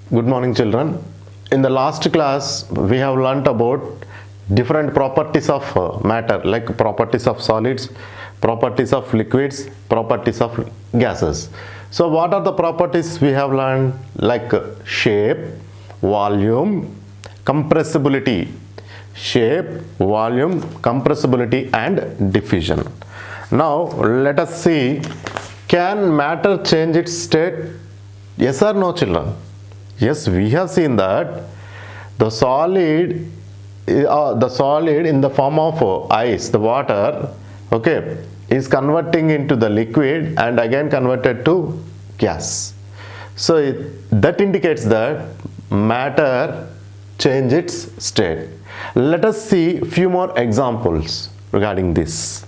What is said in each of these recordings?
Good morning, children. In the last class, we have learnt about different properties of matter, like properties of solids, properties of liquids, properties of gases. So, what are the properties we have learned? Like shape, volume, compressibility. Shape, volume, compressibility, and diffusion. Now, let us see, can matter change its state? Yes or no, children? Yes, we have seen that the solid in the form of ice, the water, okay, is converting into the liquid and again converted to gas. So that indicates that matter change its state. Let us see few more examples regarding this.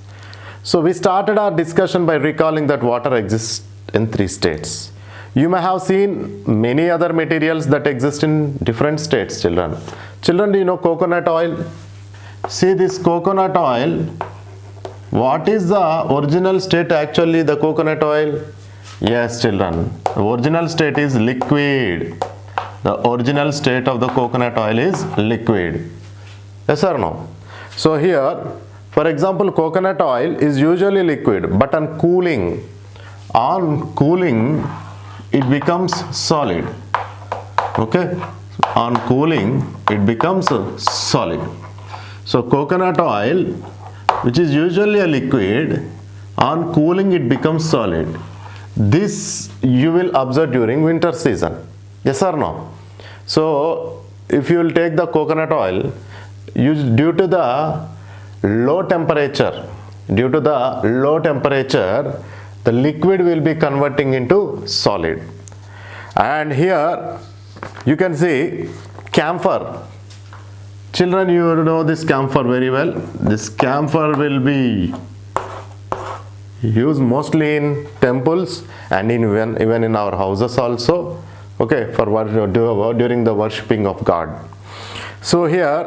So we started our discussion by recalling that water exists in three states. You may have seen many other materials that exist in different states, children. Children, do you know coconut oil? See this coconut oil. What is the original state actually, the coconut oil? Yes, children. The original state is liquid. The original state of the coconut oil is liquid. Yes or no? So here, for example, coconut oil is usually liquid, but on cooling, it becomes solid. Okay, on cooling it becomes solid. So coconut oil, which is usually a liquid, on cooling it becomes solid. This you will observe during winter season. Yes or no? So if you will take the coconut oil, due to the low temperature, the liquid will be converting into solid. And here you can see camphor. Children, you know this camphor very well. This camphor will be used mostly in temples and even in our houses also, okay, for during the worshipping of God. So here,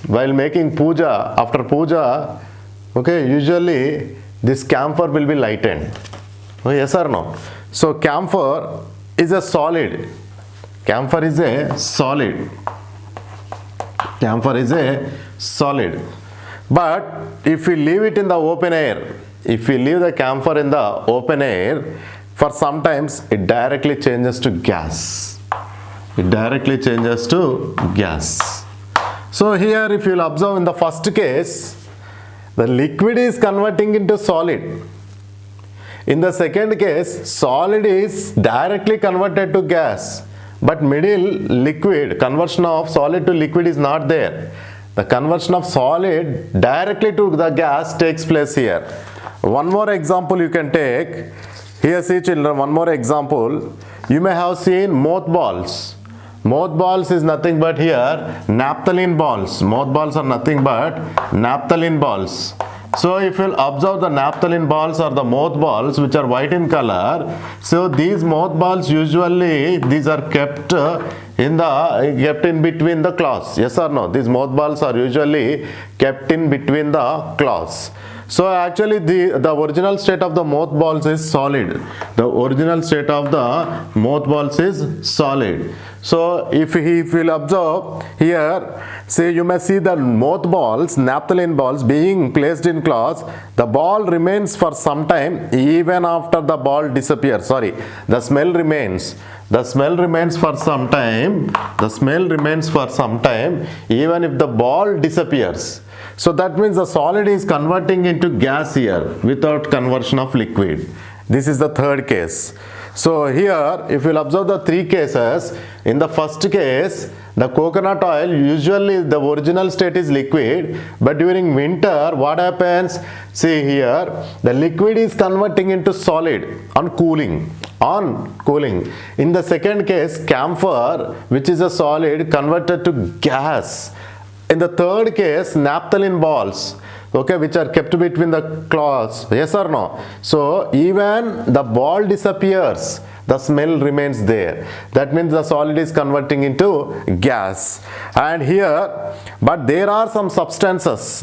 while making puja, after puja, okay, usually this camphor will be lightened. Oh, yes or no? So camphor is a solid. Camphor is a solid. Camphor is a solid. But if we leave it in the open air, if we leave the camphor in the open air, for sometimes it directly changes to gas. It directly changes to gas. So here, if you will observe in the first case, the liquid is converting into solid. In the second case, solid is directly converted to gas, but middle liquid, conversion of solid to liquid is not there. The conversion of solid directly to the gas takes place here. One more example you can take. Here, see children, one more example. You may have seen mothballs. Mothballs is nothing but here naphthalene balls. Mothballs are nothing but naphthalene balls. So if you observe the naphthalene balls or the mothballs which are white in color, so these mothballs usually these are kept in between the cloths. Yes or no? These mothballs are usually kept in between the cloths. So actually the original state of the mothballs is solid. The original state of the mothballs is solid. So if you will observe here, say you may see the mothballs, naphthalene balls being placed in cloths. The ball remains for some time even after the ball disappears. Sorry, the smell remains. The smell remains for some time. The smell remains for some time even if the ball disappears. So that means the solid is converting into gas here without conversion of liquid. This is the third case. So here, if you will observe the three cases, in the first case, the coconut oil, usually the original state is liquid, but during winter, what happens? See here, the liquid is converting into solid on cooling. In the second case, camphor, which is a solid, converted to gas. In the third case, naphthalene balls, okay, which are kept between the cloths. Yes or no? So even the ball disappears, the smell remains there. That means the solid is converting into gas. And here, but there are some substances,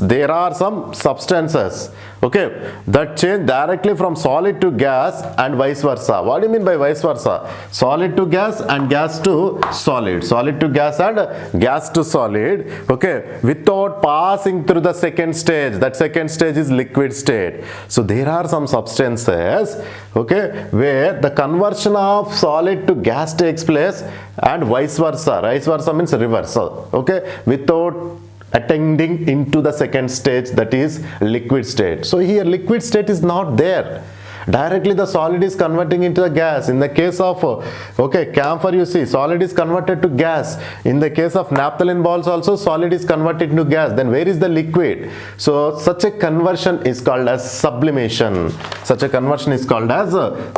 okay, that change directly from solid to gas and vice versa. What do you mean by vice versa? Solid to gas and gas to solid, solid to gas and gas to solid, okay, without passing through the second stage. That second stage is liquid state. So there are some substances, okay, where the conversion of solid to gas takes place and vice versa. Vice versa means reversal, okay, without attending into the second stage, that is liquid state. So here liquid state is not there. Directly the solid is converting into the gas. In the case of okay, camphor, you see solid is converted to gas. In the case of naphthalene balls also solid is converted into gas. Then where is the liquid? So such a conversion is called as sublimation. Such a conversion is called as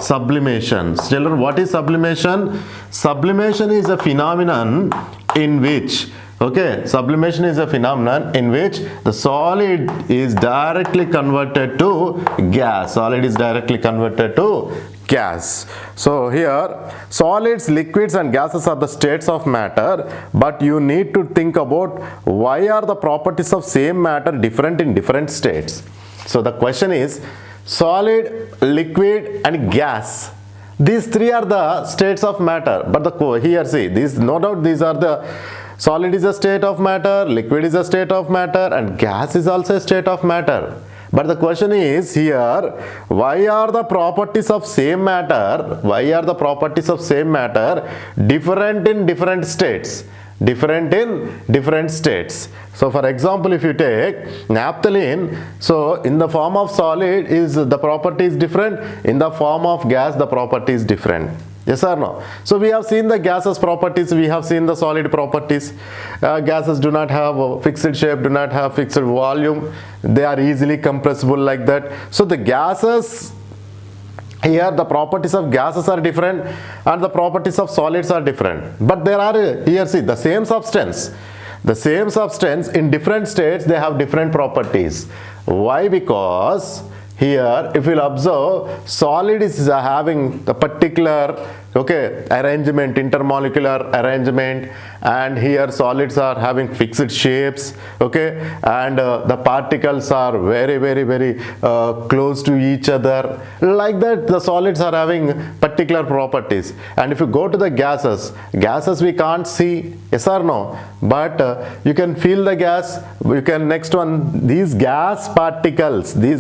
sublimation. Children, what is sublimation? Sublimation is a phenomenon in which, okay, sublimation is a phenomenon in which the solid is directly converted to gas. Solid is directly converted to gas. So here, solids, liquids and gases are the states of matter, but you need to think about why are the properties of same matter different in different states. So the question is, solid, liquid and gas, these three are the states of matter, but here see, these, no doubt these are the solid is a state of matter, liquid is a state of matter and gas is also a state of matter. But the question is here, why are the properties of same matter, different in different states? Different in different states. So for example, if you take naphthalene, so in the form of solid is the property is different, in the form of gas the property is different. Yes or no? So we have seen the gases properties, we have seen the solid properties. Gases do not have a fixed shape, do not have fixed volume, they are easily compressible like that. So the gases, here the properties of gases are different and the properties of solids are different. But there are, here see, the same substance in different states, they have different properties. Why? Because here if you'll observe, solid is having the particular, okay, arrangement, intermolecular arrangement, and here solids are having fixed shapes, okay, and the particles are very close to each other. Like that the solids are having particular properties. And if you go to the gases we can't see, yes or no, but you can feel the gas. You can, next one, these gas particles, the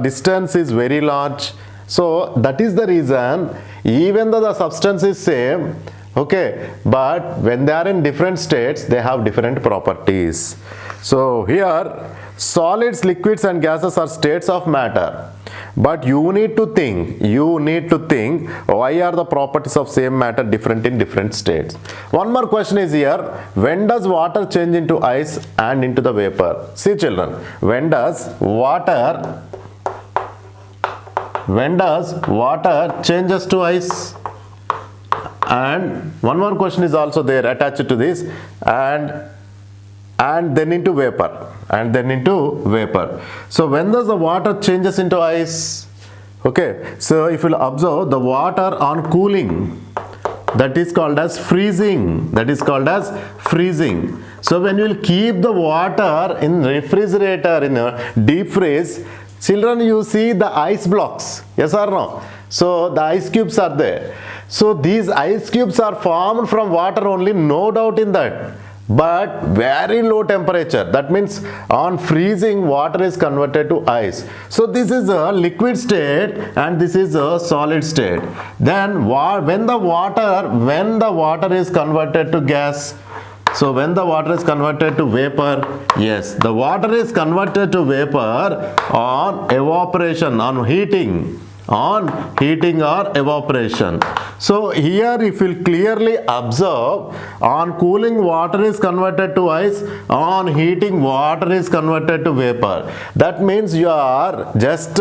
distance is very large. So that is the reason, even though the substance is same, okay, but when they are in different states, they have different properties. So here, solids, liquids and gases are states of matter. But you need to think, why are the properties of same matter different in different states? One more question is here, when does water change into ice and into the vapor? See children, when does water changes to ice? And one more question is also there attached to this, and then into vapor, So when does the water changes into ice? Okay, so if you observe the water on cooling, that is called as freezing. So when you will keep the water in refrigerator, in a deep freeze, children, you see the ice blocks, yes or no? So the ice cubes are there. So these ice cubes are formed from water only, no doubt in that. But very low temperature, that means on freezing water is converted to ice. So this is a liquid state and this is a solid state. Then when the water is converted to gas, so when the water is converted to vapor, yes, the water is converted to vapor on evaporation, on heating or evaporation. So here if you clearly observe, on cooling water is converted to ice, on heating water is converted to vapor. That means you are just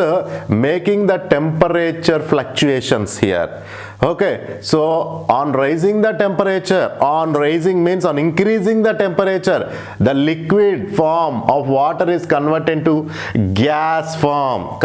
making the temperature fluctuations here. Okay, so on raising the temperature, on increasing the temperature, the liquid form of water is converted to gas form,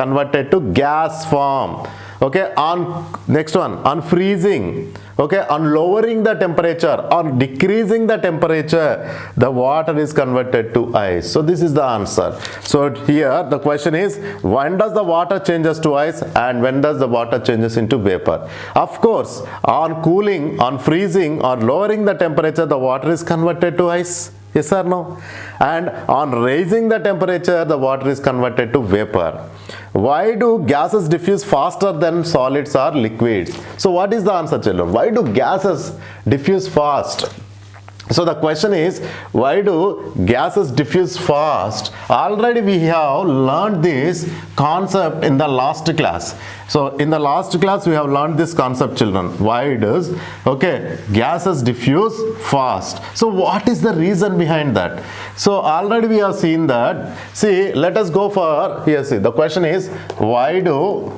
Okay, on next one, on freezing, okay, on lowering the temperature, on decreasing the temperature, the water is converted to ice. So this is the answer. So here the question is, when does the water changes to ice and when does the water changes into vapor? Of course, on cooling, on freezing, or lowering the temperature, the water is converted to ice. Yes or no? And on raising the temperature, the water is converted to vapor. Why do gases diffuse faster than solids or liquids? So what is the answer, children? Why do gases diffuse fast? So the question is, why do gases diffuse fast? Already we have learned this concept in the last class. So in the last class we have learned this concept, children. Why does, okay, gases diffuse fast? So what is the reason behind that? So already we have seen that. See, let us go for, here see, the question is, why do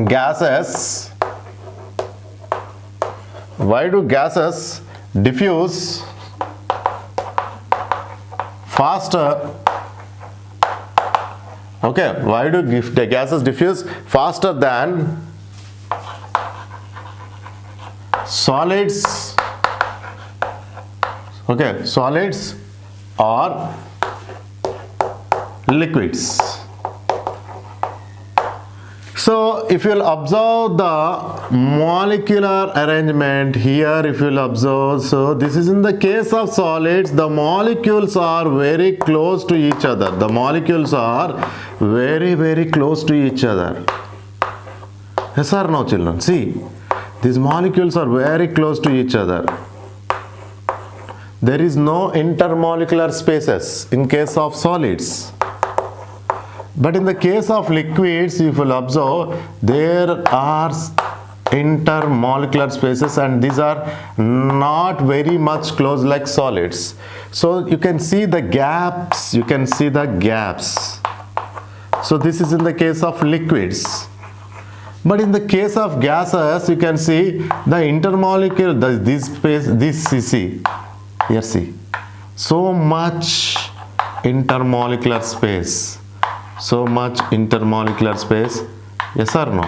gases diffuse faster? Okay, why do the gases diffuse faster than solids? Okay, solids or liquids? So if you'll observe the molecular arrangement here, if you'll observe, so this is in the case of solids, the molecules are very close to each other. The molecules are very, very close to each other. Yes or no, children? See, these molecules are very close to each other. There is no intermolecular spaces in case of solids. But in the case of liquids, if you will observe, there are intermolecular spaces and these are not very much close like solids. So you can see the gaps, So this is in the case of liquids. But in the case of gases, you can see the intermolecular, this space, this CC, here see, so much intermolecular space. So much intermolecular space, yes or no?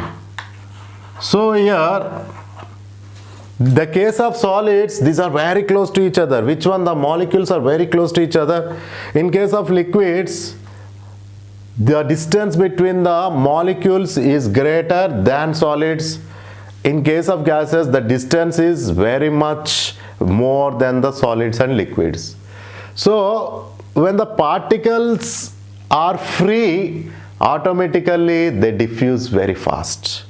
So here, the case of solids, these are very close to each other. Which one? The molecules are very close to each other. In case of liquids, the distance between the molecules is greater than solids. In case of gases, the distance is very much more than the solids and liquids. So when the particles are free, automatically they diffuse very fast.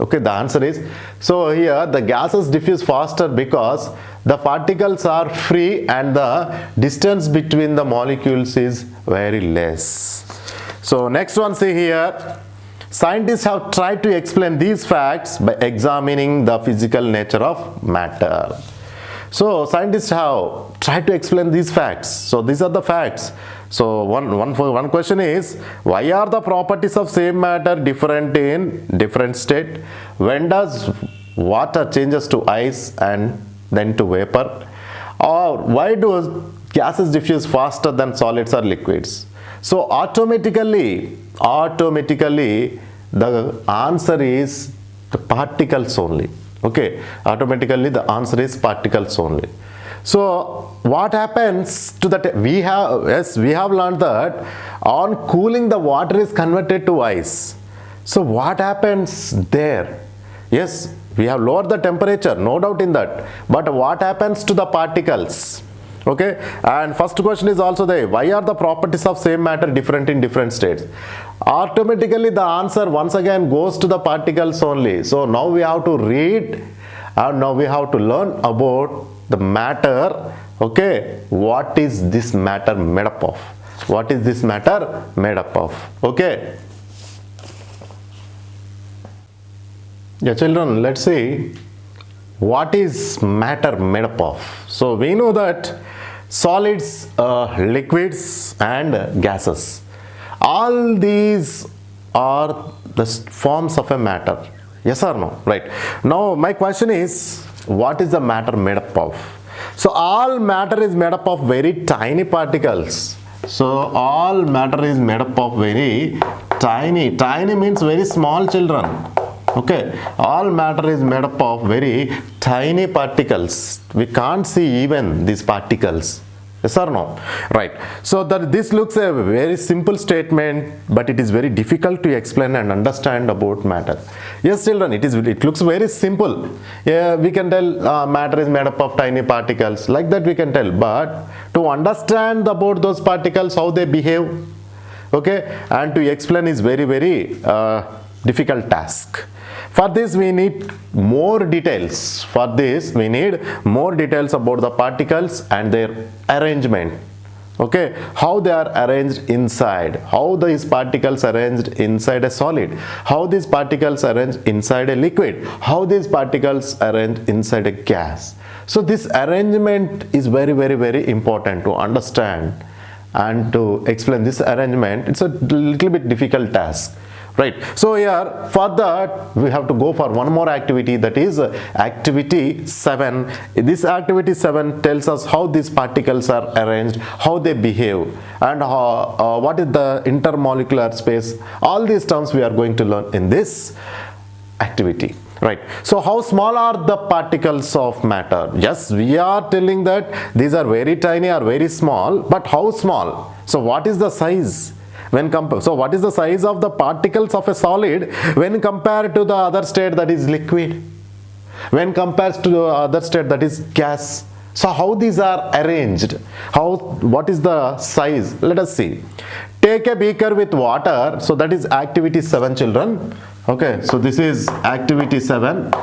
Okay, the answer is, so here the gases diffuse faster because the particles are free and the distance between the molecules is very less. So next one, see here, scientists have tried to explain these facts by examining the physical nature of matter. So scientists have tried to explain these facts. So these are the facts. So one question is, why are the properties of same matter different in different state? When does water changes to ice and then to vapor? Or why do gases diffuse faster than solids or liquids? So automatically the answer is the particles only. Okay, automatically the answer is particles only. So what happens to that? We have learned that on cooling the water is converted to ice. So what happens there? Yes, we have lowered the temperature, no doubt in that. But what happens to the particles? Okay, and first question is also there. Why are the properties of same matter different in different states? Automatically the answer once again goes to the particles only. So now we have to read and now we have to learn about the matter. Okay, what is this matter made up of? What is this matter made up of? Okay. Yeah, children, let's see what is matter made up of. So we know that solids, liquids and gases, all these are the forms of a matter. Yes or no? Right. Now my question is, what is the matter made up of? So all matter is made up of very tiny particles. So all matter is made up of very Tiny means very small, children. Okay, all matter is made up of very tiny particles. We can't see even these particles. Yes or no? Right. So this looks a very simple statement, but it is very difficult to explain and understand about matter. Yes, children, it looks very simple. Yeah, we can tell matter is made up of tiny particles. Like that we can tell. But to understand about those particles, how they behave, okay, and to explain is very difficult task. For this we need more details. About the particles and their arrangement. Okay, how they are arranged inside, how these particles arranged inside a solid, how these particles arranged inside a liquid, how these particles arranged inside a gas. So this arrangement is very important to understand, and to explain this arrangement, it's a little bit difficult task. Right. So here for that we have to go for one more activity, that is activity 7. This activity 7 tells us how these particles are arranged, how they behave, and what is the intermolecular space. All these terms we are going to learn in this activity. Right. So how small are the particles of matter? Yes, we are telling that these are very tiny or very small, but how small? So what is the size? So what is the size of the particles of a solid when compared to the other state, that is liquid, when compared to the other state, that is gas? So how these are arranged? What is the size? Let us see. Take a beaker with water. So that is activity 7, children. Okay, so this is activity 7.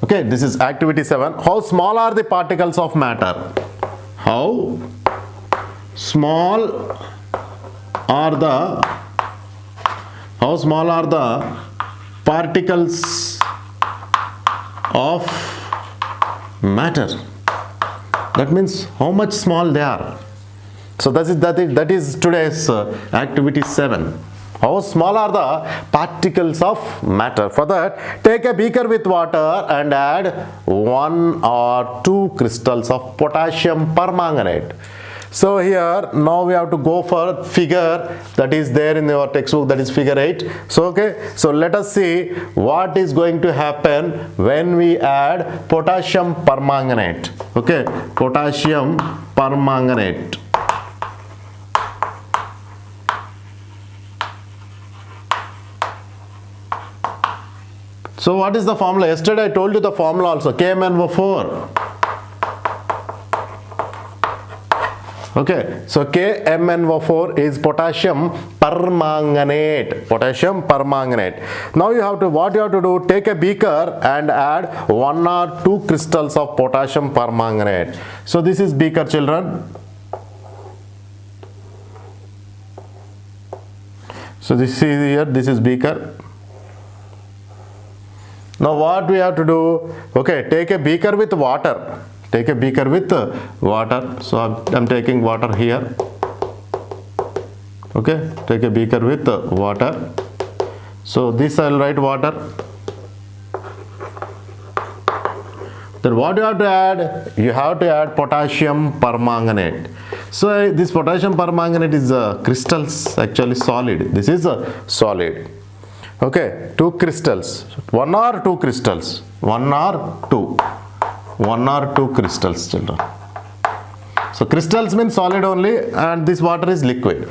Okay, this is activity 7. How small are the particles of matter? How small are the particles of matter? That means how much small they are. So that is today's activity 7. How small are the particles of matter? For that, take a beaker with water and add 1 or 2 crystals of potassium permanganate. So here now we have to go for figure that is there in your textbook, that is figure 8. So okay, so let us see what is going to happen when we add potassium permanganate. Okay, potassium permanganate. So what is the formula? Yesterday I told you the formula also, KMnO4. Okay, so KMnO4 is potassium permanganate. Potassium permanganate. Now what you have to do, take a beaker and add 1 or 2 crystals of potassium permanganate. So this is beaker, children. So this is here, this is beaker. Now what we have to do, okay, take a beaker with water. Take a beaker with water. So I'm taking water here. Okay, take a beaker with water. So this I'll write water. Then what you have to add? You have to add potassium permanganate. So this potassium permanganate is crystals, actually solid. This is a solid. Okay, 2 crystals. 1 or 2 crystals? 1 or 2. 1 or 2 crystals, children. So crystals means solid only, and this water is liquid.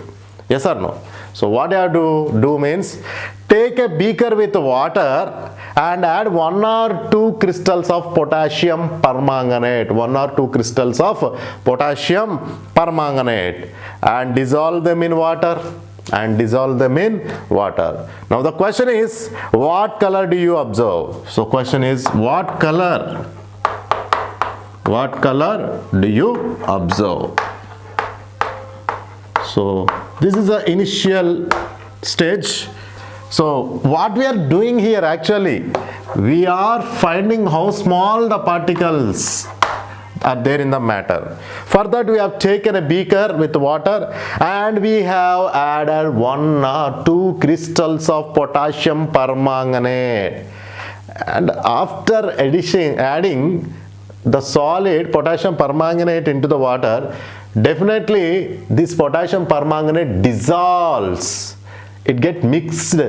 Yes or no? So what you have to do means, take a beaker with water and add 1 or 2 crystals of potassium permanganate. 1 or 2 crystals of potassium permanganate, and dissolve them in water. Now the question is, what color do you observe? So question is, what color do you observe? So this is the initial stage. So what we are doing here, actually we are finding how small the particles are there in the matter. For that we have taken a beaker with water and we have added 1 or 2 crystals of potassium permanganate, and after adding the solid potassium permanganate into the water, definitely this potassium permanganate dissolves. It get mixed.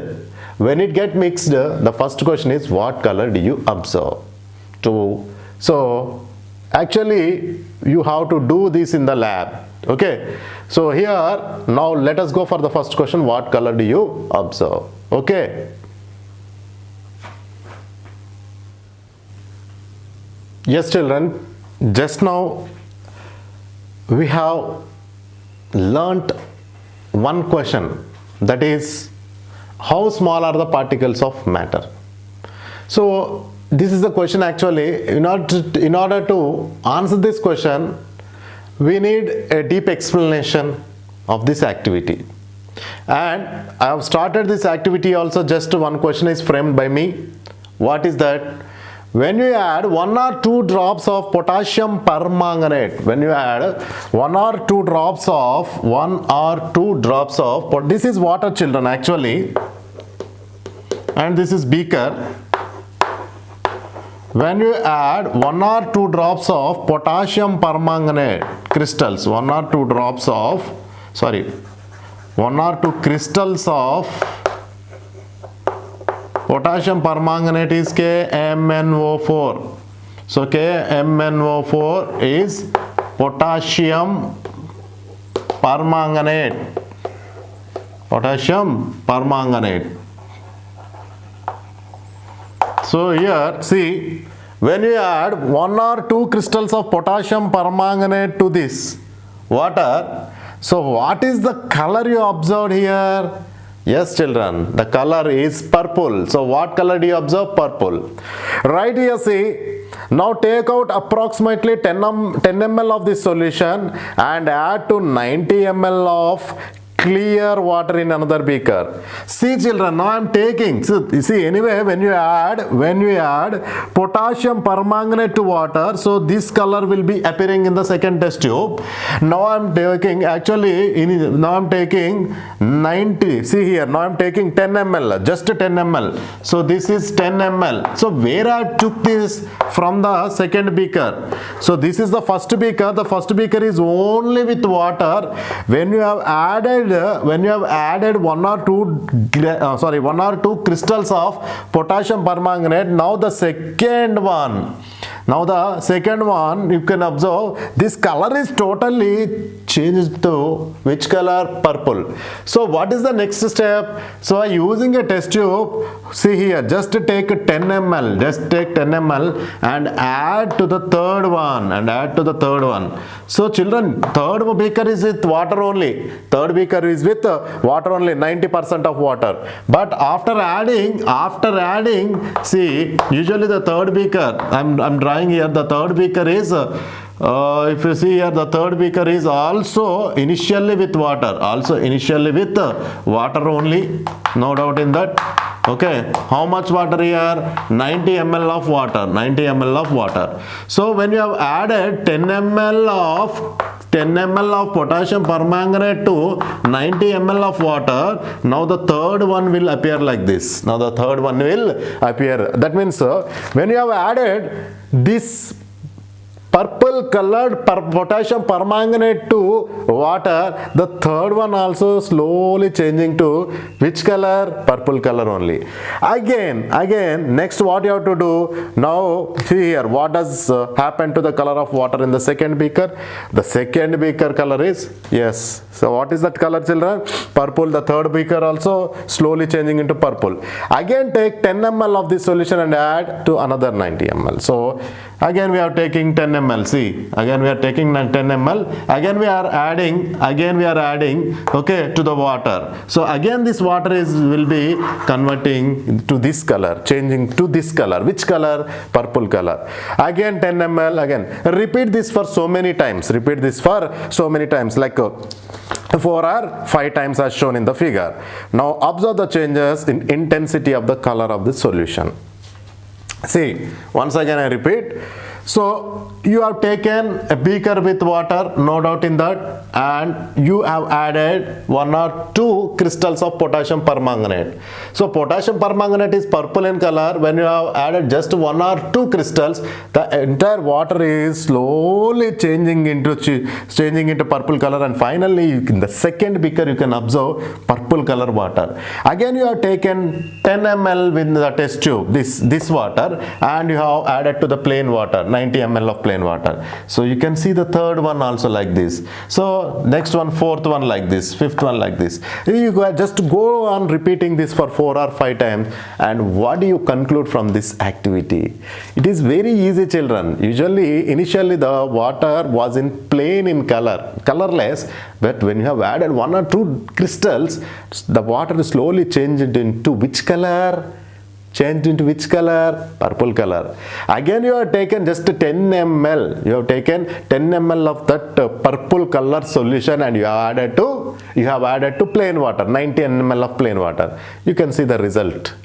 When it get mixed, the first question is what color do you observe? So actually you have to do this in the lab. Okay, so here now let us go for the first question. What color do you observe? Okay, yes children, just now we have learnt one question, that is how small are the particles of matter. So this is the question. Actually, in order to answer this question, we need a deep explanation of this activity, and I have started this activity also. Just one question is framed by me. What is that? When you add 1 or 2 drops of potassium permanganate, when you add 1 or 2 drops of this is water children actually, and this is beaker. When you add 1 or 2 drops of potassium permanganate crystals, 1 or 2 crystals of potassium permanganate is KMnO4. So KMnO4 is potassium permanganate. So here see, when you add 1 or 2 crystals of potassium permanganate to this water, so what is the color you observed here? Yes children, the color is purple. So what color do you observe? Purple. Right here see, now take out approximately 10 ml of this solution and add to 90 ml of clear water in another beaker. See children, now I am taking, see anyway when you add potassium permanganate to water, so this color will be appearing in the second test tube. Now I am taking now I am taking 90, see here, now I am taking 10 ml, just 10 ml. So this is 10 ml. So where I took this from the second beaker. So this is the first beaker. The first beaker is only with water. When you have added 1 or 2 crystals of potassium permanganate, now the second one you can observe this color is totally changed to which color? Purple. So what is the next step? So using a test tube, see here, just take 10 ml and add to the third one, So children, third beaker is with water only. 90% of water. But after adding, see, usually the third beaker, I'm drawing here, the third beaker is if you see here, the third beaker is also initially with water, only, no doubt in that. Okay, how much water here? 90 ml of water. So when you have added 10 ml of potassium permanganate to 90 ml of water, now the third one will appear like this. That means when you have added this purple colored potassium permanganate to water, the third one also slowly changing to which color? Purple color only. Again, next what you have to do, now see here, what does happen to the color of water in the second beaker? The second beaker color is, yes, so what is that color children? Purple. The third beaker also slowly changing into purple. Again take 10 ml of this solution and add to another 90 ml. So again we are taking 10 ml. See, again we are taking 10 ml. Again we are adding, okay, to the water. So again this water will be converting to this color, changing to this color. Which color? Purple color. Again 10 ml. Again repeat this for so many times. Like 4 or 5 times as shown in the figure. Now observe the changes in intensity of the color of the solution. See, once again I repeat. So you have taken a beaker with water, no doubt in that, and you have added 1 or 2 crystals of potassium permanganate. So potassium permanganate is purple in color. When you have added just 1 or 2 crystals, the entire water is slowly changing into purple color, and finally in the second beaker you can observe purple color water. Again you have taken 10 ml with the test tube, this water, and you have added to the plain water 90 ml of plain water. So you can see the third one also like this. So next one, fourth one like this, fifth one like this. You just go on repeating this for 4 or 5 times, and what do you conclude from this activity? It is very easy, children. Usually initially the water was in plain in color, colorless, but when you have added 1 or 2 crystals, the water is slowly changed into which color? Changed into which color? Purple color. Again you have taken just 10 ml. You have taken 10 ml of that purple color solution, and you have added to plain water, 90 ml of plain water. You can see the result.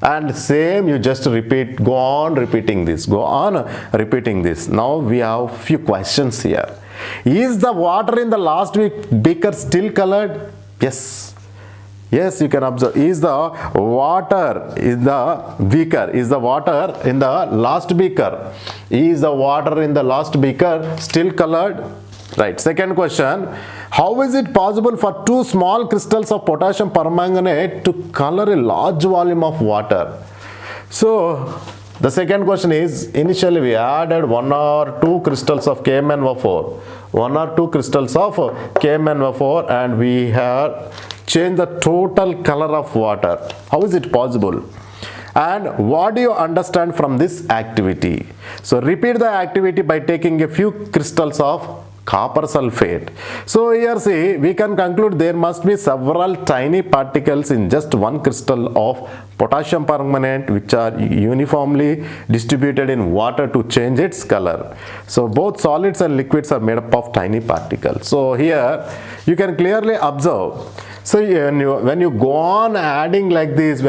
And same, you just go on repeating this. Now we have few questions here. Is the water in the last beaker still colored? Yes. Yes, you can observe. Is the water in the last beaker? Is the water in the last beaker still colored? Right. Second question. How is it possible for 2 small crystals of potassium permanganate to color a large volume of water? So the second question is, initially we added 1 or 2 crystals of KMnO4. 1 or 2 crystals of KMnO4, and we have changed the total color of water. How is it possible? And what do you understand from this activity? So repeat the activity by taking a few crystals of copper sulfate. So here see, we can conclude there must be several tiny particles in just 1 crystal of potassium permanganate, which are uniformly distributed in water to change its color. So both solids and liquids are made up of tiny particles. So here you can clearly observe. So when you go on adding like this,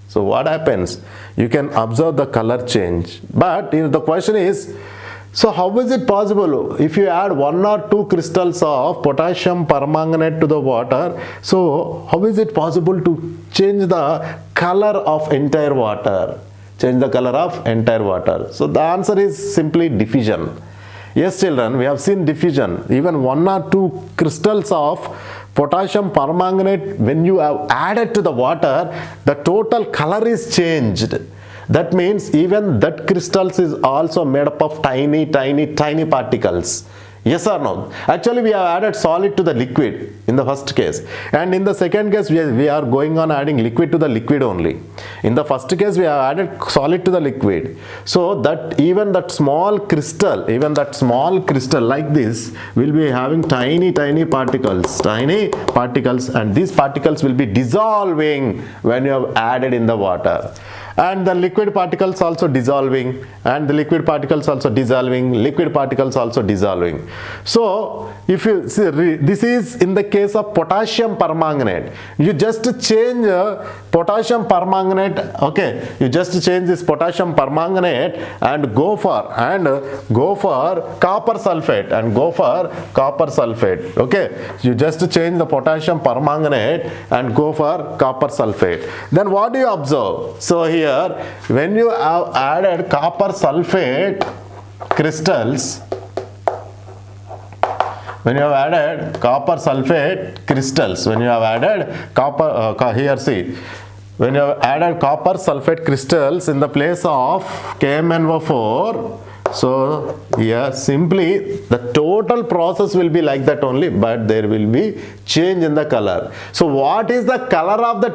so what happens? You can observe the color change. But the question is, so how is it possible if you add 1 or 2 crystals of potassium permanganate to the water? So how is it possible to change the color of entire water? So the answer is simply diffusion. Yes, children, we have seen diffusion. Even 1 or 2 crystals of potassium permanganate, when you have added to the water, the total color is changed. That means even that crystals is also made up of tiny particles. Yes or no? Actually, we have added solid to the liquid in the first case, and in the second case we are going on adding liquid to the liquid only. In the first case we have added solid to the liquid, so that even that small crystal like this will be having tiny particles, and these particles will be dissolving when you have added in the water. And the liquid particles also dissolving, and the liquid particles also dissolving. So if you see, this is in the case of potassium permanganate. You just change potassium permanganate, okay, you just change this potassium permanganate and go for copper sulfate, okay. You just change the potassium permanganate and go for copper sulfate. Then what do you observe? So here, when you have added copper sulfate crystals, here see, when you have added copper sulfate crystals in the place of KMnO4, so here simply the total process will be like that only, but there will be change in the color. So what is the color of the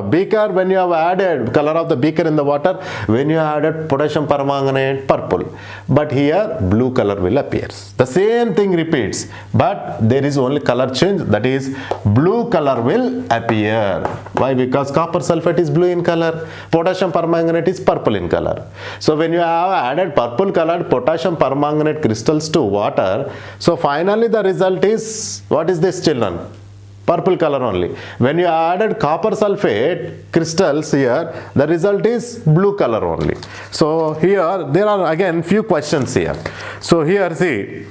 beaker when you have added color of the beaker in the water? When you have added potassium permanganate, purple, but here blue color will appear. The same thing repeats, but there is only color change, that is blue color will appear. Why? Because copper sulfate is blue in color, potassium permanganate is purple in color. So when you have added purple colored potassium permanganate crystals to water, so finally the result is, what is this, children? purple color only. When you added copper sulfate crystals here, the result is blue color only. So here there are again few questions here. So here see,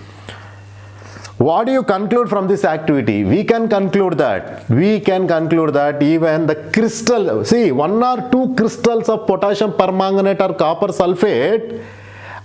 what do you conclude from this activity? We can conclude that even the crystal, see, 1 or 2 crystals of potassium permanganate or copper sulfate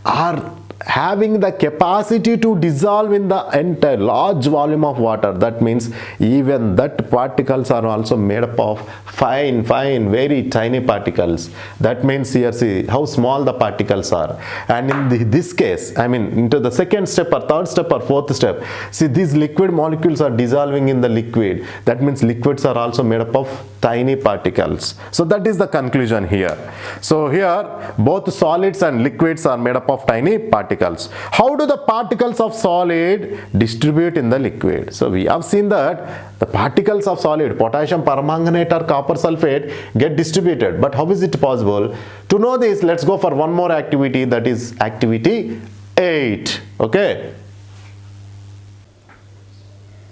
are having the capacity to dissolve in the entire large volume of water. That means even that particles are also made up of fine, very tiny particles. That means here see how small the particles are. And in this case, I mean into the second step or third step or fourth step, see these liquid molecules are dissolving in the liquid. That means liquids are also made up of tiny particles. So that is the conclusion here. So here both solids and liquids are made up of tiny particles. How do the particles of solid distribute in the liquid? So we have seen that the particles of solid, potassium permanganate or copper sulfate, get distributed. But how is it possible? To know this, let's go for one more activity, that is activity 8. Okay.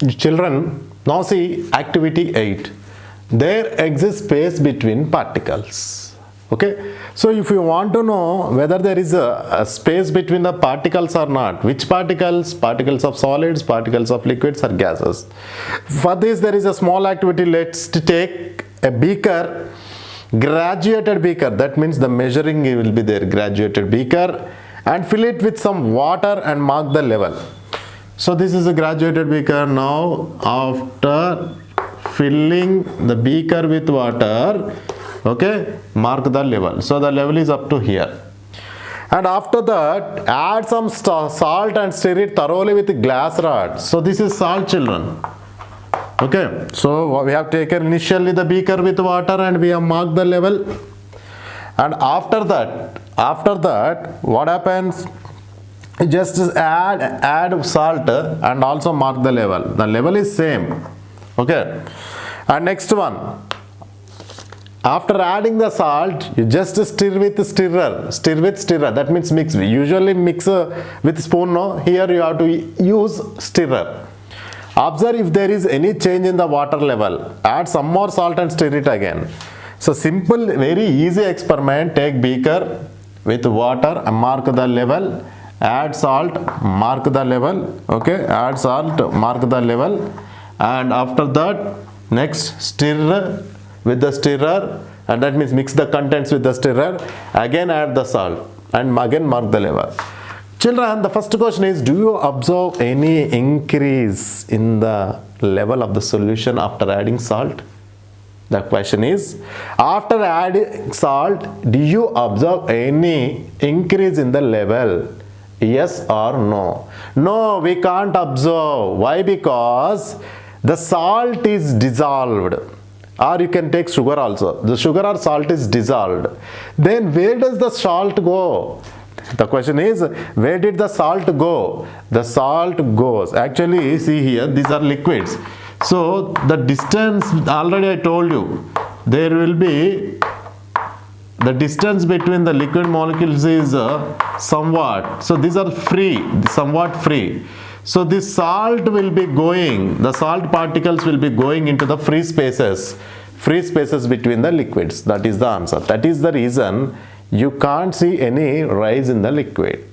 Children, now see activity 8. There exists space between particles. Okay, so if you want to know whether there is a space between the particles or not, which particles? Particles of solids, particles of liquids or gases. For this there is a small activity. Let's take a beaker, graduated beaker, that means the measuring will be there, graduated beaker, and fill it with some water and mark the level. So this is a graduated beaker. Now after filling the beaker with water, okay, mark the level. So the level is up to here. And after that, add some salt and stir it thoroughly with glass rod. So this is salt, children. Okay, so we have taken initially the beaker with water and we have marked the level. And after that, what happens? Just add salt and also mark the level. The level is same. Okay, and next one. After adding the salt, you just stir with stirrer. That means mix. We usually mix with spoon. No, here you have to use stirrer. Observe if there is any change in the water level. Add some more salt and stir it again. So simple, very easy experiment. Take beaker with water and mark the level. Add salt, mark the level. Okay, add salt, mark the level. And after that, next stir with the stirrer, and that means mix the contents with the stirrer. Again add the salt and again mark the level. Children, the first question is, do you observe any increase in the level of the solution after adding salt? The question is, after adding salt, do you observe any increase in the level? Yes or no? No, we can't observe. Why? Because the salt is dissolved. Or you can take sugar also. The sugar or salt is dissolved. Then where does the salt go? The question is, where did the salt go? The salt goes. Actually, see here, these are liquids. So the distance, already I told you, there will be the distance between the liquid molecules is somewhat. So these are free, somewhat free. So this salt will be going, the salt particles will be going into the free spaces between the liquids. That is the answer. That is the reason you can't see any rise in the liquid.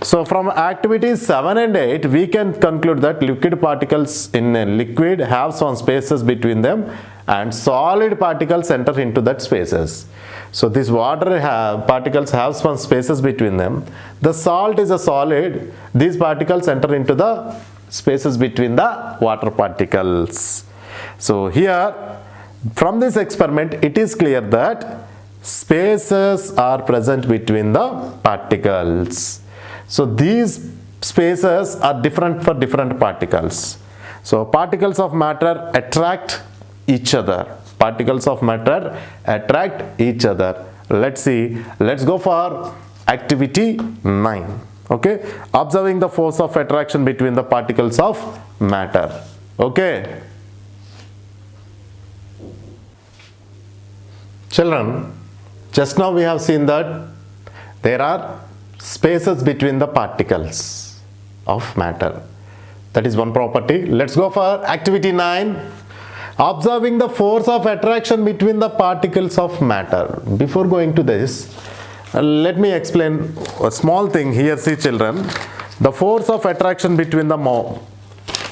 So from activities 7 and 8, we can conclude that liquid particles in a liquid have some spaces between them and solid particles enter into that spaces. So these water particles have some spaces between them. The salt is a solid. These particles enter into the spaces between the water particles. So here, from this experiment, it is clear that spaces are present between the particles. So these spaces are different for different particles. So particles of matter attract each other. Particles of matter attract each other. Let's see. Let's go for activity 9. Okay. Observing the force of attraction between the particles of matter. Okay. Children, just now we have seen that there are spaces between the particles of matter. That is one property. Let's go for activity 9. Observing the force of attraction between the particles of matter. Before going to this, let me explain a small thing here. See children, the force of attraction between the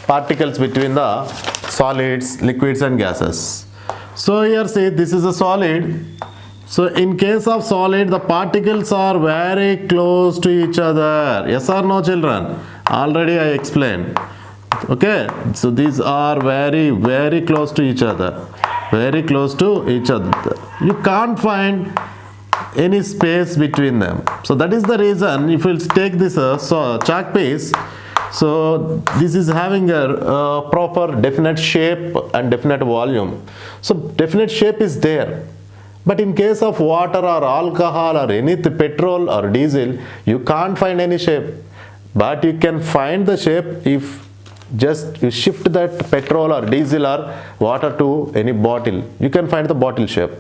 particles between the solids, liquids and gases. So here see, this is a solid. So in case of solid, the particles are very close to each other. Yes or no children? Already I explained. Okay, so these are very close to each other. Very close to each other. You can't find any space between them. So that is the reason if you take this chalk piece, so this is having a proper definite shape and definite volume. So definite shape is there. But in case of water or alcohol or anything, petrol or diesel, you can't find any shape. But you can find the shape if just you shift that petrol or diesel or water to any bottle. You can find the bottle shape.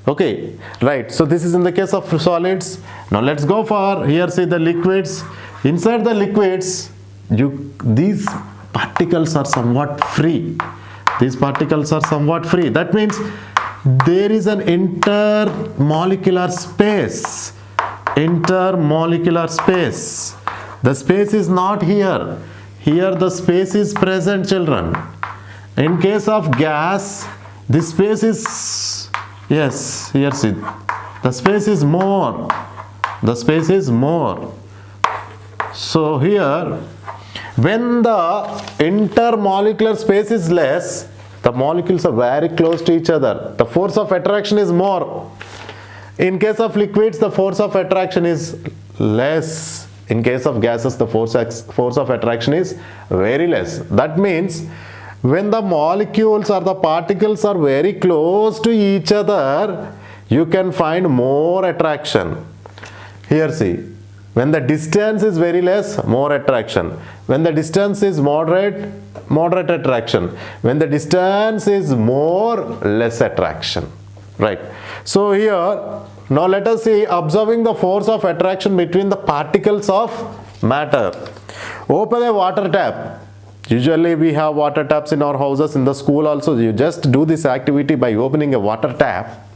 Okay, right. So this is in the case of solids. Now let's go for here. See the liquids. Inside the liquids, these particles are somewhat free. These particles are somewhat free. That means there is an intermolecular space. Intermolecular space. The space is not here. Here the space is present, children. In case of gas, the space is, yes, here see, the space is more. The space is more. So here, when the intermolecular space is less, the molecules are very close to each other. The force of attraction is more. In case of liquids, the force of attraction is less. In case of gases, the force of attraction is very less. That means when the molecules or the particles are very close to each other, you can find more attraction. Here see, when the distance is very less, more attraction. When the distance is moderate, moderate attraction. When the distance is more, less attraction. Right. So here, now let us see observing the force of attraction between the particles of matter. Open a water tap. Usually we have water taps in our houses, in the school also. You just do this activity by opening a water tap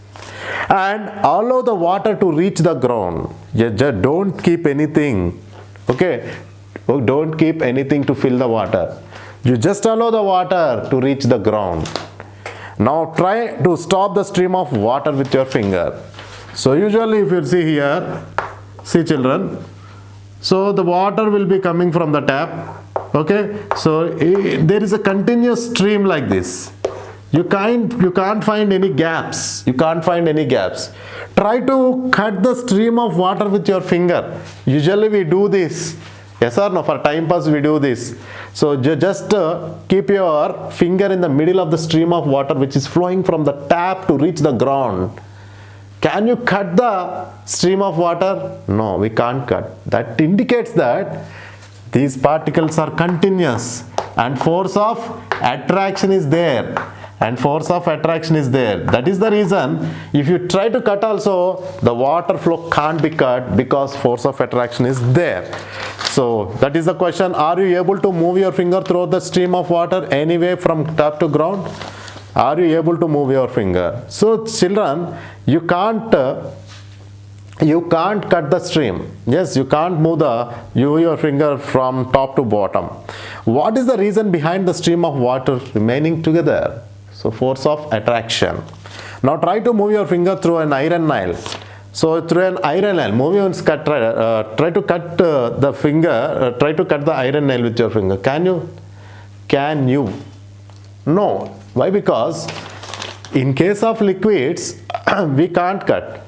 and allow the water to reach the ground. You just don't keep anything. Okay, don't keep anything to fill the water. You just allow the water to reach the ground. Now try to stop the stream of water with your finger. So usually if you see here, see children, so the water will be coming from the tap. Okay, so there is a continuous stream like this. You can't find any gaps. You can't find any gaps. Try to cut the stream of water with your finger. Usually we do this. Yes or no? For time pass we do this. So just keep your finger in the middle of the stream of water which is flowing from the tap to reach the ground. Can you cut the stream of water? No, we can't cut. That indicates that these particles are continuous and force of attraction is there. And force of attraction is there. That is the reason if you try to cut also, the water flow can't be cut because force of attraction is there. So that is the question. Are you able to move your finger through the stream of water anyway from tap to ground? Are you able to move your finger? So children, you can't cut the stream. Yes, you can't move your finger from top to bottom. What is the reason behind the stream of water remaining together? So force of attraction. Now try to move your finger through an iron nail. So through an iron nail, try to cut the finger, try to cut the iron nail with your finger. Can you? Can you? No. Why? Because in case of liquids, we can't cut.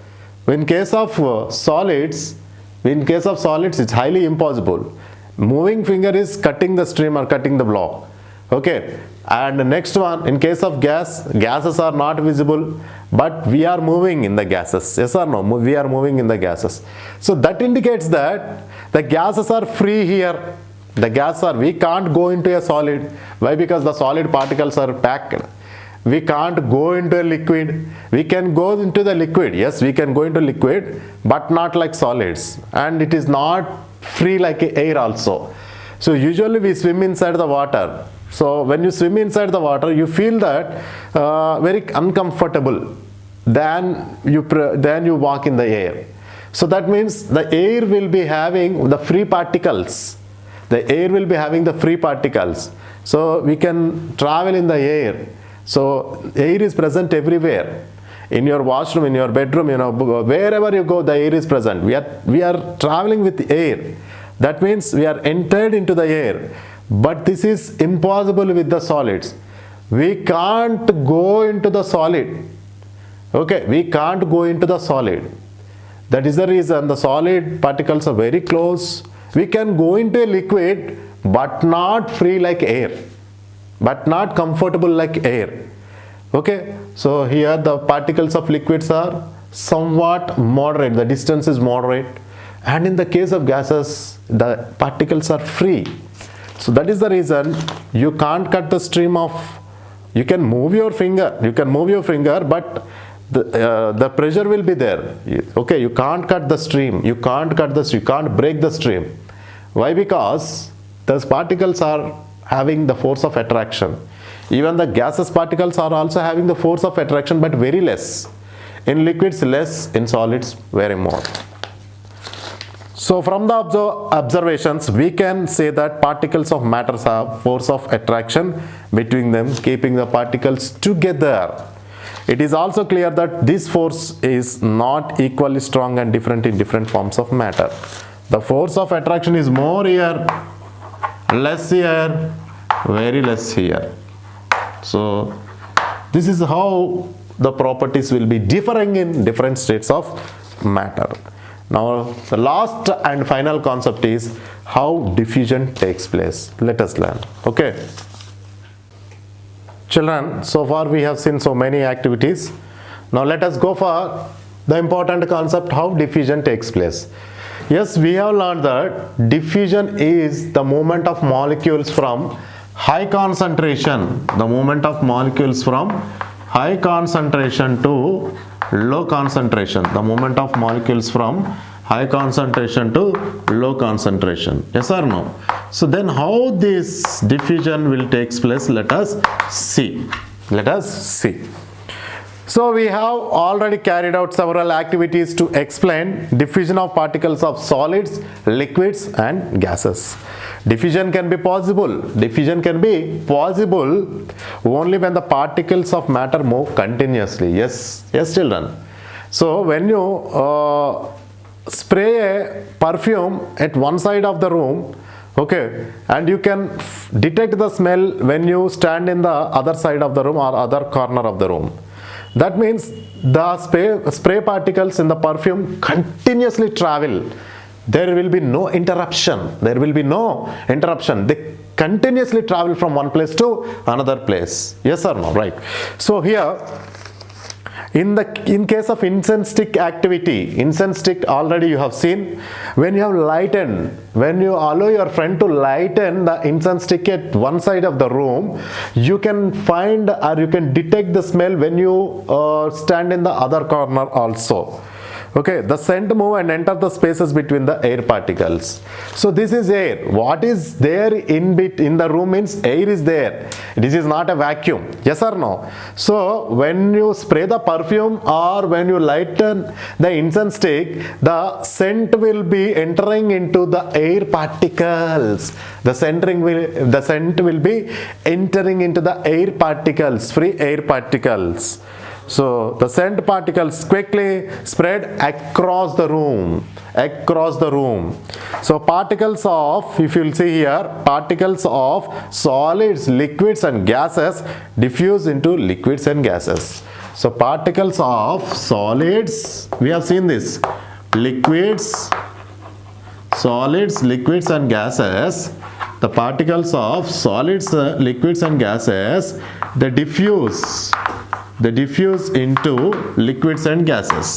In case of solids, it's highly impossible. Moving finger is cutting the stream or cutting the block. Okay. And the next one, in case of gases are not visible, but we are moving in the gases. Yes or no? We are moving in the gases. So that indicates that the gases are free here. We can't go into a solid. Why? Because the solid particles are packed. We can't go into a liquid. We can go into the liquid. Yes, we can go into liquid, but not like solids. And it is not free like air also. So usually we swim inside the water. So when you swim inside the water, you feel that very uncomfortable than you walk in the air. So that means the air will be having the free particles. The air will be having the free particles. So we can travel in the air. So air is present everywhere. In your washroom, in your bedroom, wherever you go, the air is present. We are traveling with air. That means we are entered into the air. But this is impossible with the solids. We can't go into the solid. Okay, we can't go into the solid. That is the reason the solid particles are very close. We can go into a liquid, but not free like air, but not comfortable like air. Okay, so here the particles of liquids are somewhat moderate, the distance is moderate, and in the case of gases, the particles are free. So that is the reason you can't cut the stream of, you can move your finger, but the pressure will be there. Okay, you can't cut the stream, you can't break the stream. Why? Because those particles are having the force of attraction. Even the gaseous particles are also having the force of attraction, but very less. In liquids less, in solids very more. So from the observations, we can say that particles of matter have force of attraction between them, keeping the particles together. It is also clear that this force is not equally strong and different in different forms of matter. The force of attraction is more here, less here, very less here. So this is how the properties will be differing in different states of matter. Now the last and final concept is how diffusion takes place. Let us learn. Okay. Children, so far we have seen so many activities. Now let us go for the important concept, how diffusion takes place. Yes, we have learned that diffusion is the movement of molecules from high concentration, to low concentration, the movement of molecules from high concentration to low concentration. Yes or no? So then how this diffusion will take place, let us see. So we have already carried out several activities to explain diffusion of particles of solids, liquids and gases. Diffusion can be possible only when the particles of matter move continuously. Yes children. So when you spray a perfume at one side of the room, okay, and you can detect the smell when you stand in the other side of the room or other corner of the room. That means the spray particles in the perfume continuously travel. There will be no interruption. They continuously travel from one place to another place. Yes or no? Right. So here, in case of incense stick activity, incense stick already you have seen. When you allow your friend to lighten the incense stick at one side of the room, you can find or you can detect the smell when you stand in the other corner also. Okay, the scent move and enter the spaces between the air particles. So this is air. What is there in the room means air is there. This is not a vacuum. Yes or no? So when you spray the perfume or when you lighten the incense stick, the scent will be entering into the air particles. The scent will be entering into the air particles, free air particles. So the scent particles quickly spread across the room. So particles of, if you will see here, particles of solids, liquids and gases diffuse into liquids and gases. So particles of solids, we have seen this, liquids, solids, liquids and gases. The particles of solids, liquids and gases, they diffuse into liquids and gases,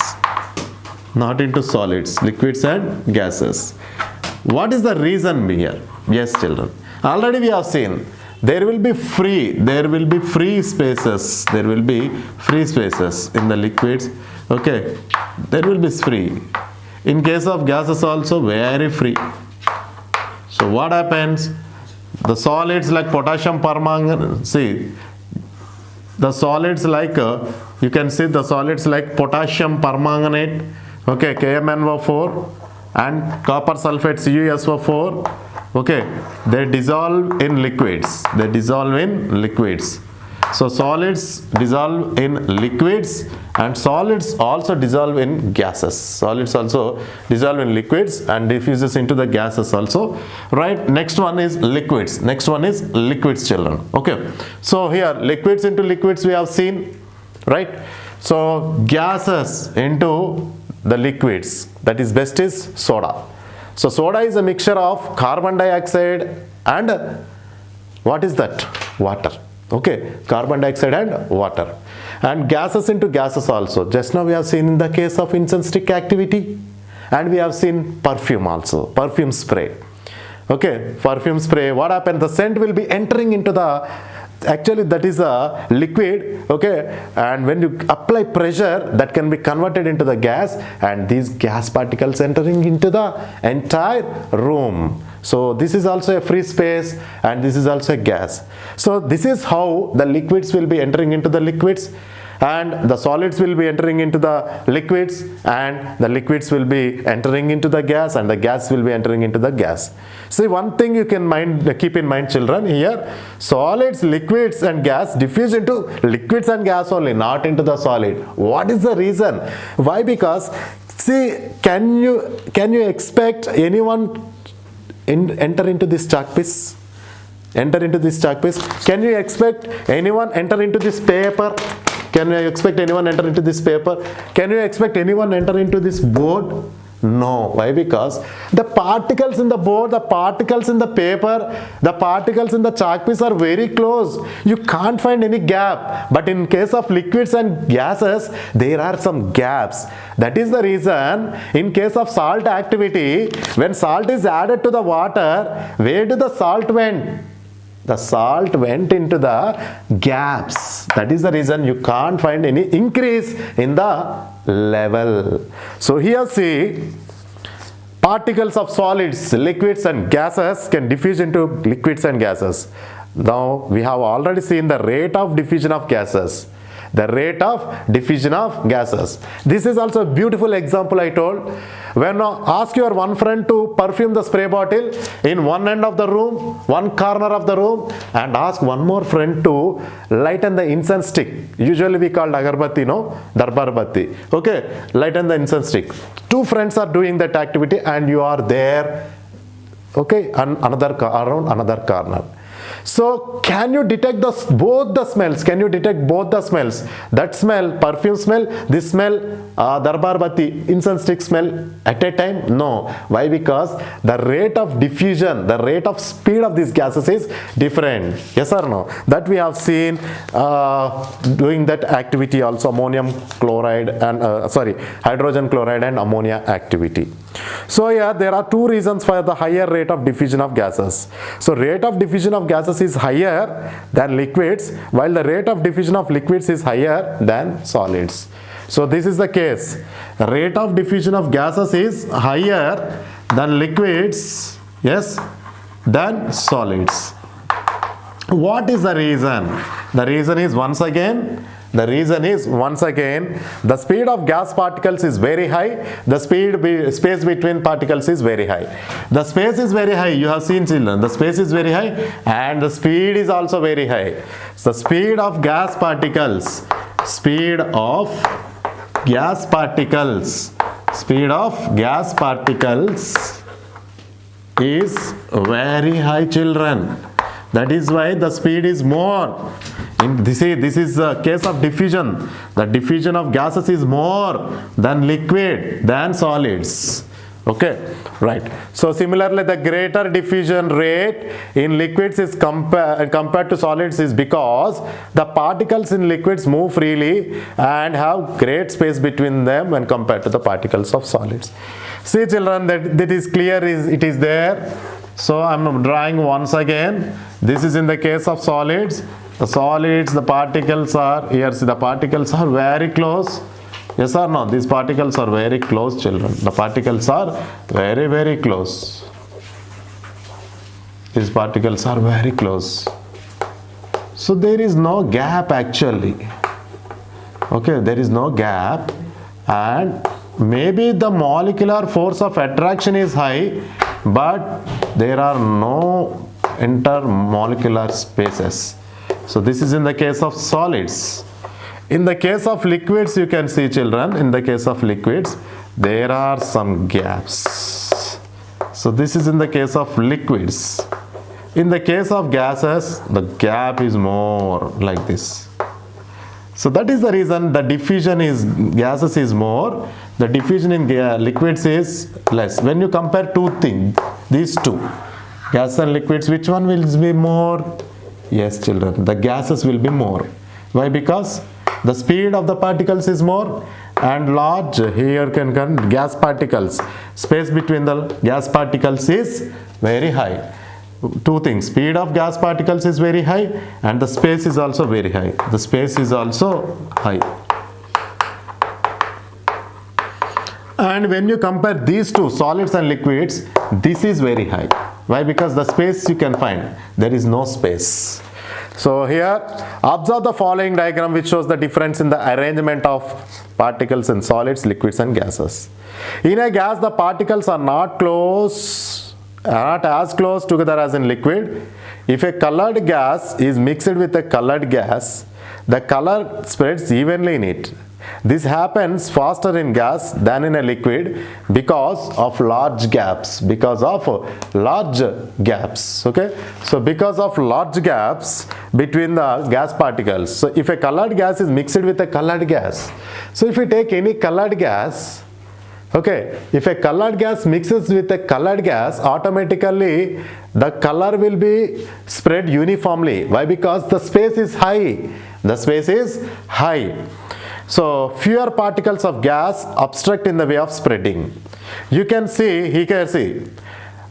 not into solids, liquids and gases. What is the reason here? Yes children, already we have seen there will be free spaces in the liquids. Okay, there will be free. In case of gases also very free. So what happens? The solids like potassium permanganate, see, the solids like, you can see the solids like potassium permanganate, okay, KMnO4, and copper sulfate CuSO4, okay, they dissolve in liquids. They dissolve in liquids. So solids dissolve in liquids, and solids also dissolve in gases. Solids also dissolve in liquids and diffuses into the gases also, right? Next one is liquids. Next one is liquids, children. Okay, so here liquids into liquids we have seen, right? So gases into the liquids, that is best is soda. So soda is a mixture of carbon dioxide and what is that? Water. Okay, carbon dioxide and water. And gases into gases also. Just now we have seen in the case of incense stick activity, and we have seen perfume also, perfume spray. Okay, perfume spray, what happened? The scent will be entering into the, actually that is a liquid, okay, and when you apply pressure, that can be converted into the gas, and these gas particles entering into the entire room. So this is also a free space, and this is also a gas. So this is how the liquids will be entering into the liquids, and the solids will be entering into the liquids, and the liquids will be entering into the gas, and the gas will be entering into the gas. See, one thing you can keep in mind, children, here solids, liquids and gas diffuse into liquids and gas only, not into the solid. What is the reason? Why? Because see, can you expect anyone enter into this chalk piece? Enter into this chalk piece. Can you expect anyone enter into this paper? Can you expect anyone enter into this paper? Can you expect anyone enter into this board? No. Why? Because the particles in the board, the particles in the paper, the particles in the chalk piece are very close. You can't find any gap. But in case of liquids and gases, there are some gaps. That is the reason in case of salt activity, when salt is added to the water, where do the salt went? The salt went into the gaps. That is the reason you can't find any increase in the level. So here see, particles of solids, liquids and gases can diffuse into liquids and gases. Now we have already seen the rate of diffusion of gases. The rate of diffusion of gases. This is also a beautiful example I told. When ask your one friend to perfume the spray bottle in one end of the room, one corner of the room, and ask one more friend to lighten the incense stick. Usually we call agarbatti, no? Darbar batti. Okay, lighten the incense stick. Two friends are doing that activity and you are there, okay, around another corner. So can you detect both the smells? Can you detect both the smells? That smell, perfume smell, this smell, darbar batti, incense stick smell at a time? No. Why? Because the rate of diffusion, the rate of speed of these gases is different. Yes or no? That we have seen doing that activity also, ammonium chloride and hydrogen chloride and ammonia activity. So yeah, there are two reasons for the higher rate of diffusion of gases. So rate of diffusion of gases is higher than liquids, while the rate of diffusion of liquids is higher than solids. So this is the case. The rate of diffusion of gases is higher than liquids, yes, than solids. What is the reason? The reason is once again, the speed of gas particles is very high, the space between particles is very high. The space is very high, you have seen, children, the space is very high and the speed is also very high. So speed of gas particles is very high, children. That is why the speed is more. This is a case of diffusion. The diffusion of gases is more than liquid, than solids. Okay, right. So similarly, the greater diffusion rate in liquids is compared to solids is because the particles in liquids move freely and have great space between them when compared to the particles of solids. See, children, that is clear, it is there. So I'm drawing once again. This is in the case of solids. The solids, the particles are here. See, the particles are very close. Yes or no? These particles are very close, children. The particles are very, very close. These particles are very close. So there is no gap actually. Okay, there is no gap, and maybe the molecular force of attraction is high, but there are no intermolecular spaces. So this is in the case of solids. In the case of liquids, you can see, children, in the case of liquids, there are some gaps. So this is in the case of liquids. In the case of gases, the gap is more like this. So that is the reason the diffusion is gases is more, the diffusion in liquids is less. When you compare two things, these two, gas and liquids, which one will be more? Yes, children, the gases will be more. Why? Because the speed of the particles is more, and large here can gas particles, space between the gas particles is very high. Two things, speed of gas particles is very high, and the space is also very high. The space is also high. And when you compare these two, solids and liquids, this is very high. Why? Because the space you can find, there is no space. So here, observe the following diagram which shows the difference in the arrangement of particles in solids, liquids and gases. In a gas, the particles are not as close together as in liquid. If a colored gas is mixed with a colored gas, the color spreads evenly in it. This happens faster in gas than in a liquid because of large gaps. Because of large gaps. Okay. So because of large gaps between the gas particles. So if a colored gas is mixed with a colored gas. So if you take any colored gas, okay, if a colored gas mixes with a colored gas, automatically the color will be spread uniformly. Why? Because the space is high. The space is high. So fewer particles of gas obstruct in the way of spreading. You can see, you can see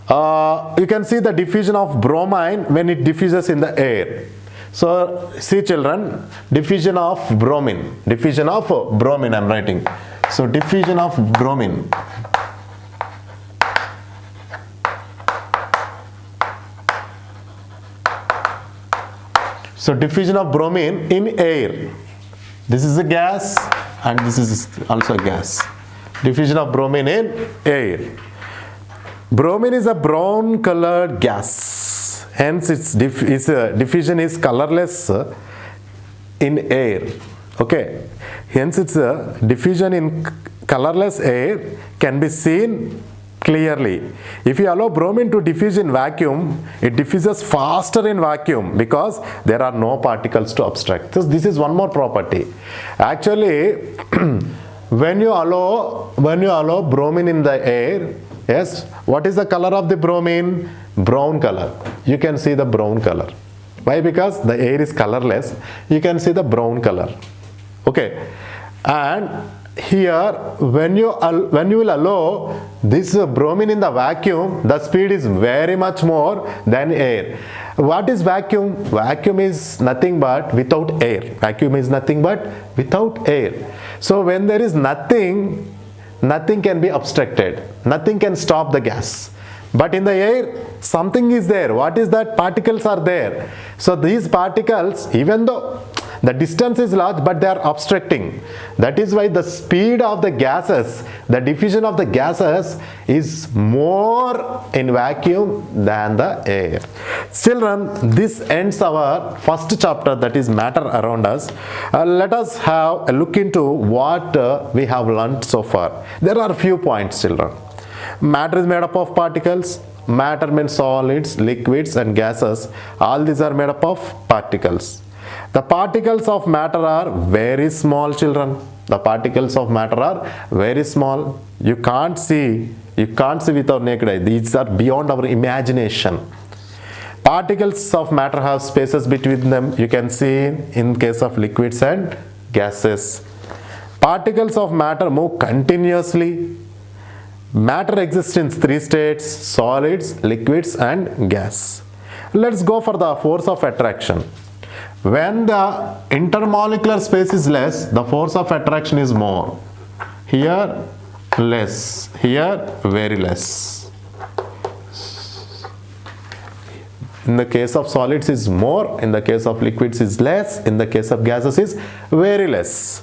the diffusion of bromine when it diffuses in the air. So see, children, diffusion of bromine I'm writing. So diffusion of bromine. So diffusion of bromine in air. This is a gas and this is also a gas. Diffusion of bromine in air. Bromine is a brown colored gas. Hence its diffusion is colorless in air. Okay. Hence its diffusion in colorless air can be seen clearly. If you allow bromine to diffuse in vacuum, it diffuses faster in vacuum because there are no particles to obstruct. So this is one more property. Actually, when you allow bromine in the air, yes, what is the color of the bromine? Brown color. You can see the brown color. Why? Because the air is colorless. You can see the brown color. Okay. And here, when you will allow this bromine in the vacuum, the speed is very much more than air. What is vacuum? Vacuum is nothing but without air. Vacuum is nothing but without air. So when there is nothing can be obstructed. Nothing can stop the gas. But in the air, something is there. What is that? Particles are there. So these particles, even though the distance is large, but they are obstructing. That is why the speed of the gases, the diffusion of the gases is more in vacuum than the air. Children, this ends our first chapter, that is matter around us. Let us have a look into what we have learnt so far. There are a few points, children. Matter is made up of particles. Matter means solids, liquids and gases. All these are made up of particles. The particles of matter are very small, children. The particles of matter are very small. You can't see with our naked eye. These are beyond our imagination. Particles of matter have spaces between them. You can see in case of liquids and gases. Particles of matter move continuously. Matter exists in three states: solids, liquids and gas. Let's go for the force of attraction. When the intermolecular space is less, the force of attraction is more. Here less, here very less. in the case of solids is more, in the case of liquids is less, in the case of gases is very less.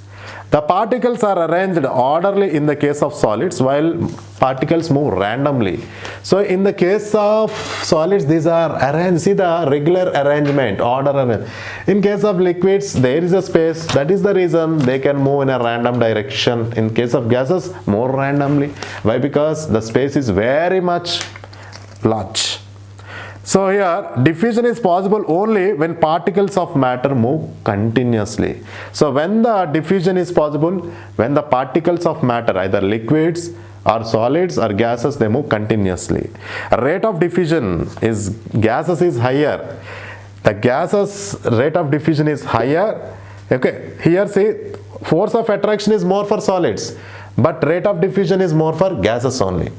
The particles are arranged orderly in the case of solids, while particles move randomly. So in the case of solids, these are arranged, see the regular arrangement, order arrangement. In case of liquids, there is a space, that is the reason they can move in a random direction. In case of gases, more randomly. Why? Because the space is very much large. So here diffusion is possible only when particles of matter move continuously. So when the diffusion is possible, when the particles of matter, either liquids or solids or gases, they move continuously. Rate of diffusion is gases is higher. The gases rate of diffusion is higher. Okay, here see force of attraction is more for solids, but rate of diffusion is more for gases only.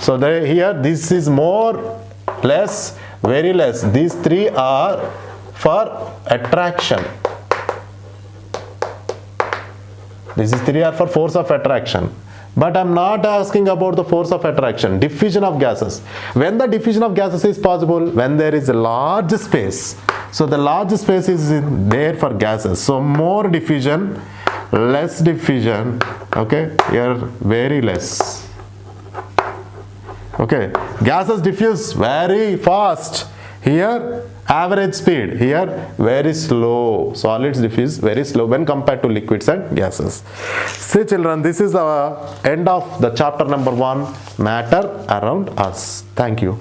So here this is more, less, very less. These three are for attraction. These three are for force of attraction. But I am not asking about the force of attraction. Diffusion of gases. When the diffusion of gases is possible, when there is a large space. So the large space is there for gases. So more diffusion, less diffusion. Okay, here very less. Okay, gases diffuse very fast. Here average speed, here very slow. Solids diffuse very slow when compared to liquids and gases. See children, this is the end of the chapter number 1, matter around us. Thank you.